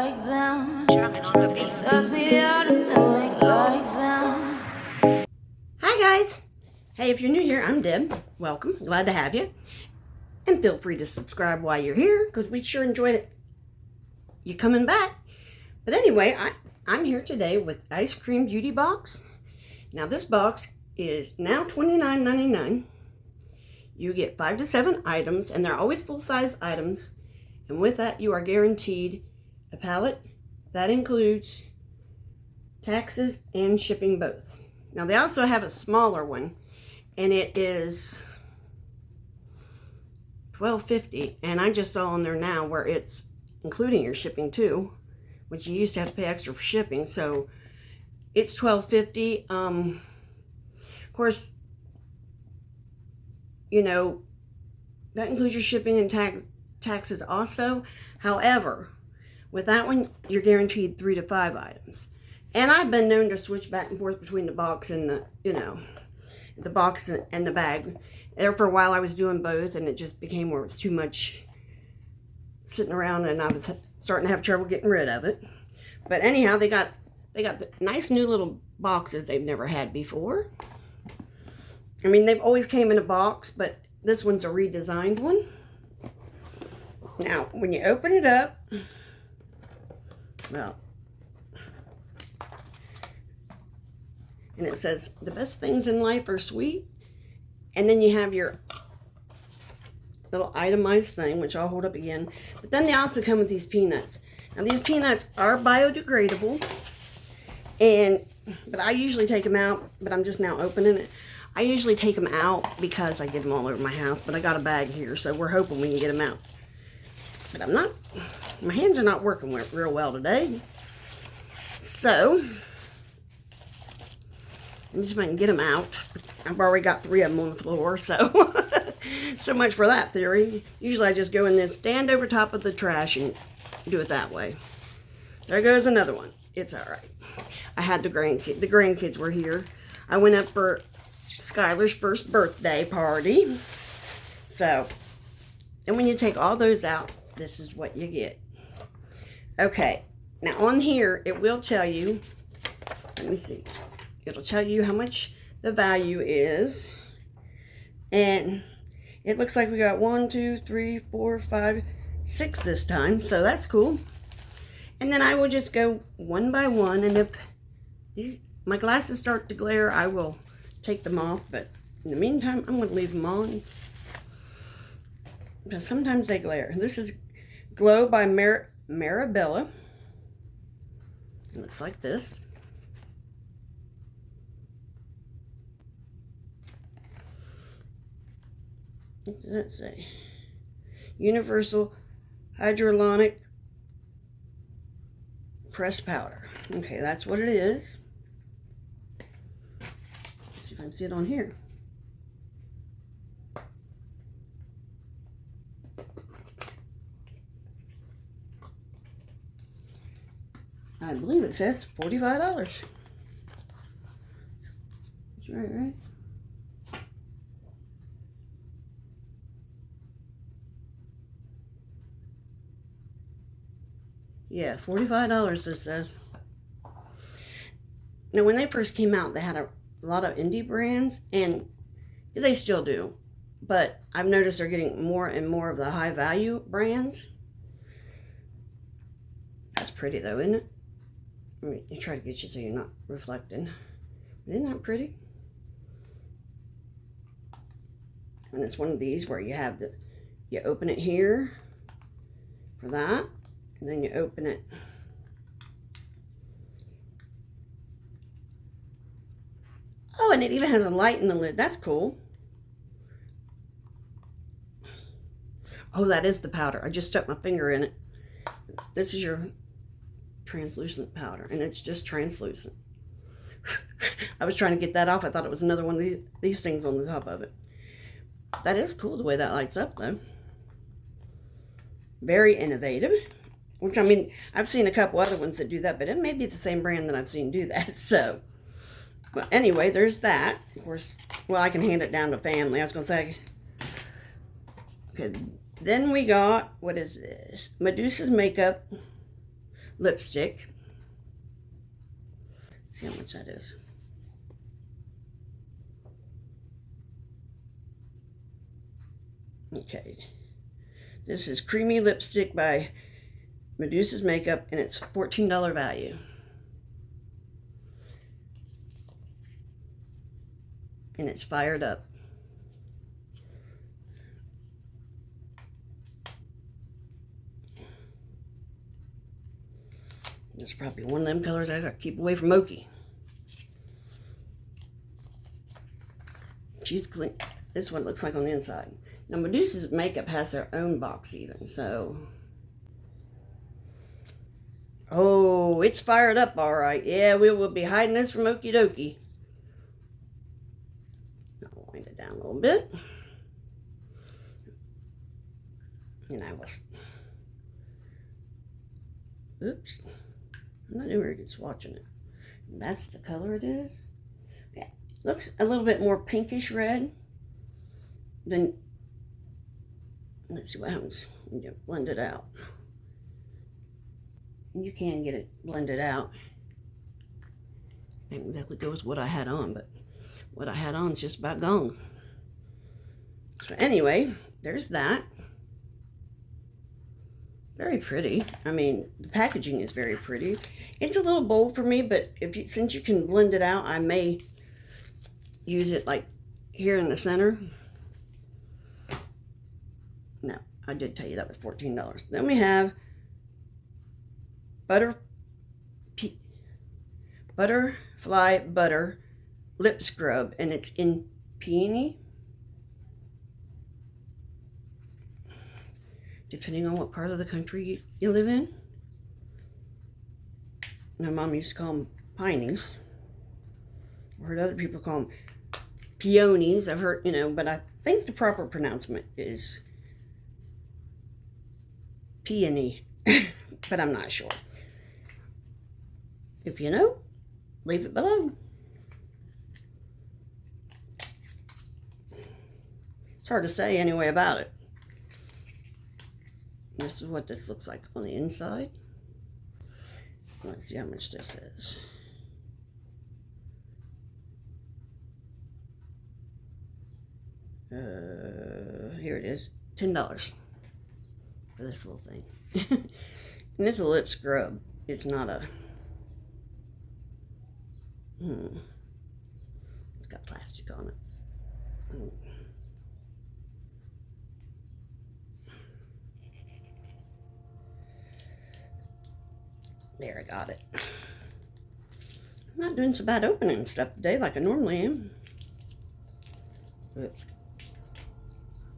like them. Jamming on the beat. It serves me out and doing like them. Hi guys! Hey, if you're new here, I'm Deb. Welcome. Glad to have you. And feel free to subscribe while you're here, because we sure enjoyed it. You coming back. But anyway, I'm here today with Eyescream Beauty box. Now this box is now $29.99. You get 5 to 7 items, and they're always full-size items. And with that, you are guaranteed a palette. That includes taxes and shipping both. Now they also have a smaller one, and it is $12.50. And I just saw on there now where it's including your shipping too, which you used to have to pay extra for shipping. So it's $12.50. Of course, you know, that includes your shipping and taxes also. However, with that one, you're guaranteed 3 to 5 items. And I've been known to switch back and forth between the box and the, you know, the box and the bag. There for a while I was doing both, and it just became where it was too much sitting around, and I was starting to have trouble getting rid of it. But anyhow, they got the nice new little boxes they've never had before. I mean, they've always came in a box, but this one's a redesigned one. Now, when you open it up, well, and it says, the best things in life are sweet. And then you have your little itemized thing, which I'll hold up again. But then they also come with these peanuts. Now, these peanuts are biodegradable. But I usually take them out, but I'm just now opening it. I usually take them out because I get them all over my house, but I got a bag here, so we're hoping we can get them out. But my hands are not working real well today. So, let me see if I can get them out. I've already got 3 of them on the floor, so so much for that theory. Usually I just go in there, stand over top of the trash, and do it that way. There goes another one. It's all right. I had the grandkids were here. I went up for Skylar's first birthday party. So, and when you take all those out, this is what you get. Okay, now on here, it will tell you, let me see, it'll tell you how much the value is. And it looks like we got 1, 2, 3, 4, 5, 6 this time, so that's cool. And then I will just go one by one, and if my glasses start to glare, I will take them off, but in the meantime, I'm going to leave them on, because sometimes they glare. This is Glow by Mirabella. It looks like this. What does that say? Universal Hyaluronic Press Powder. Okay, that's what it is. Let's see if I can see it on here. I believe it says $45. That's right? Yeah, $45 this says. Now, when they first came out, they had a lot of indie brands, and they still do. But I've noticed they're getting more and more of the high value brands. That's pretty though, isn't it? Let me try to get you so you're not reflecting. Isn't that pretty? And it's one of these where you have you open it here for that, and then you open it. Oh, and it even has a light in the lid. That's cool. Oh, that is the powder. I just stuck my finger in it. This is your translucent powder, and it's just translucent. I was trying to get that off. I thought it was another one of these things on the top of it. That is cool the way that lights up, though. Very innovative. Which, I mean, I've seen a couple other ones that do that, but it may be the same brand that I've seen do that. So, but anyway, there's that. Of course, well, I can hand it down to family. I was going to say, okay, then we got, what is this? Medusa's makeup lipstick. Let's see how much that is. Okay. This is Creamy Lipstick by Medusa's Makeup, and it's $14 value. And it's fired up. This is probably one of them colors I gotta keep away from Oki. She's clean. This is what it looks like on the inside. Now, Medusa's Makeup has their own box even, so. Oh, it's fired up, all right. Yeah, we will be hiding this from Okie Dokie. I'll wind it down a little bit. And I was. Oops. I'm not doing very good swatching it. And that's the color it is. Yeah, looks a little bit more pinkish red than. Let's see what happens when you blend it out. You can get it blended out. Didn't exactly go with what I had on, but what I had on is just about gone. So anyway, there's that. Very pretty. I mean, the packaging is very pretty. It's a little bold for me, but since you can blend it out, I may use it like here in the center. No, I did tell you that was $14. Then we have Butterfly Butter Lip Scrub, and it's in Peony. Depending on what part of the country you live in. My mom used to call them Pionies. I heard other people call them Peonies. I've heard, but I think the proper pronouncement is Peony, but I'm not sure. If you know, leave it below. It's hard to say anyway about it. This is what this looks like on the inside. Let's see how much this is. Here it is, $10 for this little thing. And this is a lip scrub. It's not a. It's got plastic on it. There, I got it. I'm not doing so bad opening stuff today like I normally am. Oops.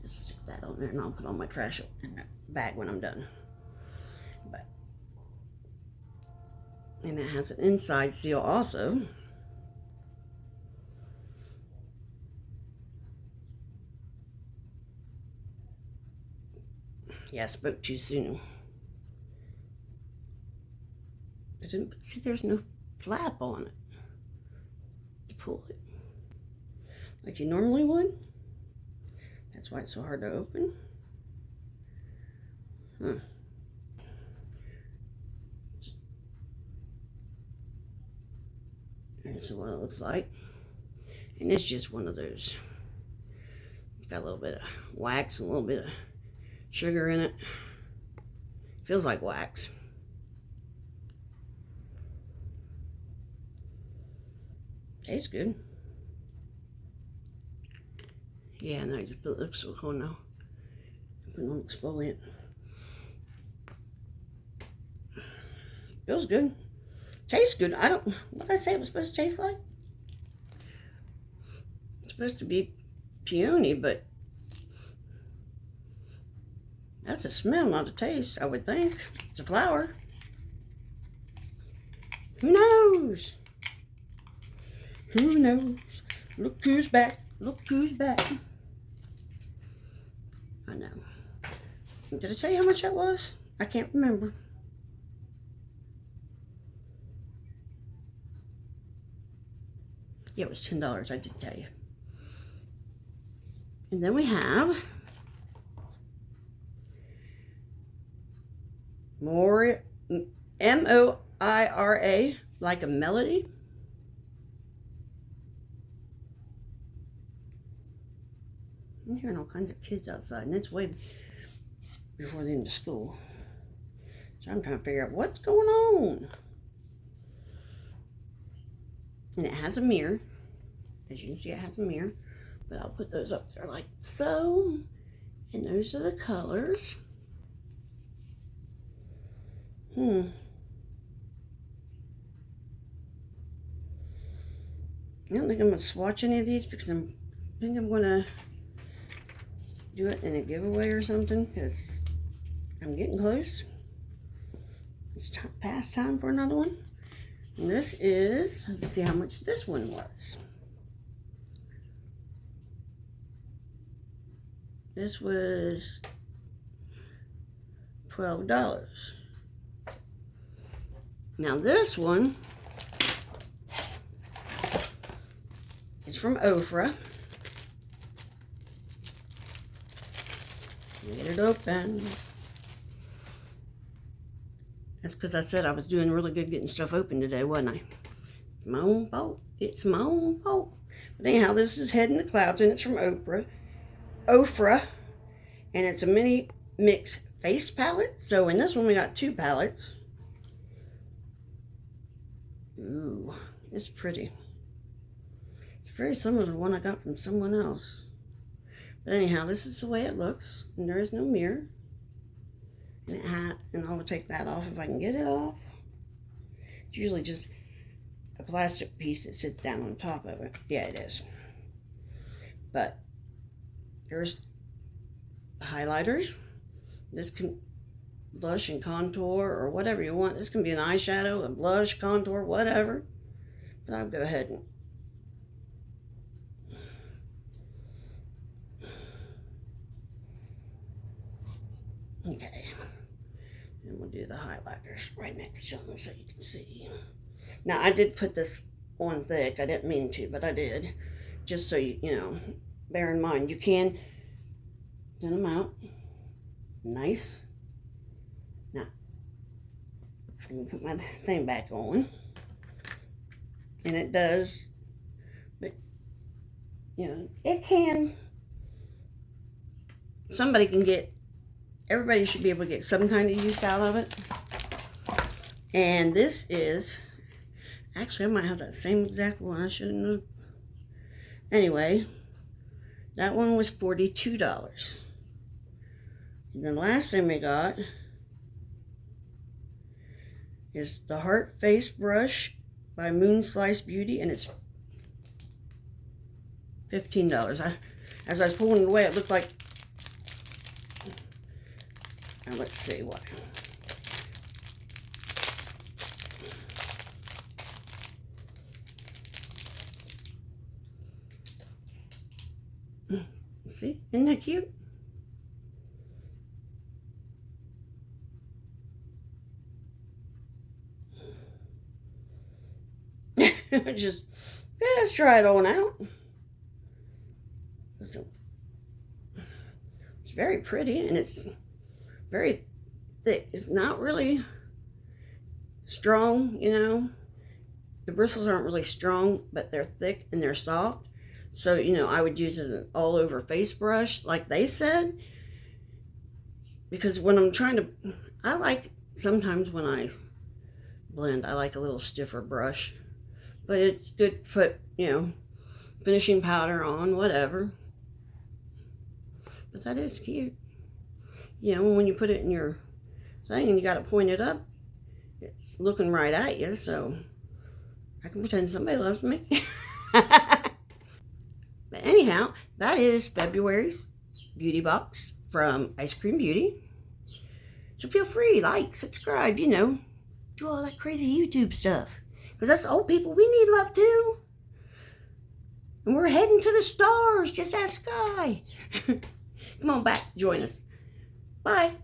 Just stick that on there and I'll put all my trash in that bag when I'm done. And it has an inside seal also. Yeah, I spoke too soon. I didn't see there's no flap on it to pull it like you normally would. That's why it's so hard to open. Huh. And this is what it looks like. And it's just one of those. It's got a little bit of wax, a little bit of sugar in it. Feels like wax. Tastes good. Yeah, and I just put lip silicone now. Put on exfoliant. Feels good. Tastes good. What did I say it was supposed to taste like? It's supposed to be peony, but that's a smell, not a taste, I would think. It's a flower. Who knows? Who knows? Look who's back. Look who's back. I know. Did I tell you how much that was? I can't remember. Yeah, it was $10, I did tell you. And then we have Moira, Moira, like a melody. I'm hearing all kinds of kids outside, and it's way before the end of school. So I'm trying to figure out what's going on. And it has a mirror. As you can see, it has a mirror. But I'll put those up there like so. And those are the colors. I don't think I'm going to swatch any of these because I think I'm going to do it in a giveaway or something because I'm getting close. It's past time for another one. And this is, let's see how much this one was. This was $12. Now this one is from Ofra. Get it open. That's because I said I was doing really good getting stuff open today, wasn't I? It's my own fault. It's my own fault. But anyhow, this is Head in the Clouds, and it's from Ofra. And it's a mini mix face palette. So in this one, we got 2 palettes. Ooh, it's pretty. It's very similar to the one I got from someone else. But anyhow, this is the way it looks. And there is no mirror. And I'll take that off if I can get it off. It's usually just a plastic piece that sits down on top of it. Yeah, it is. But there's the highlighters. This can blush and contour or whatever you want. This can be an eyeshadow, a blush, contour, whatever. But I'll go ahead and okay. And we'll do the highlighters right next to them so you can see. Now, I did put this on thick. I didn't mean to, but I did. Just so you know, bear in mind, you can thin them out. Nice. Now, let me put my thing back on. And it does, but, you know, it can, somebody can get, everybody should be able to get some kind of use out of it. And this is, actually I might have that same exact one. I shouldn't have. Anyway, that one was $42. And the last thing we got is the Heart Face Brush by Moonslice Beauty, and it's $15. As I was pulling it away, it looked like, now let's see what. See, isn't that cute? Just, yeah, let's try it on out. It's very pretty, and it's very thick. It's not really strong, you know. The bristles aren't really strong, but they're thick and they're soft. So, you know, I would use it as an all-over face brush, like they said. Because when I'm trying to, I like, sometimes when I blend, I like a little stiffer brush. But it's good to put, you know, finishing powder on, whatever. But that is cute. You know, when you put it in your thing and you got to point it up, it's looking right at you, so I can pretend somebody loves me. But anyhow, that is February's beauty box from Eyescream Beauty. So feel free, like, subscribe, you know, do all that crazy YouTube stuff. Because us old people, we need love too. And we're heading to the stars, just ask Sky. Come on back, join us. Bye.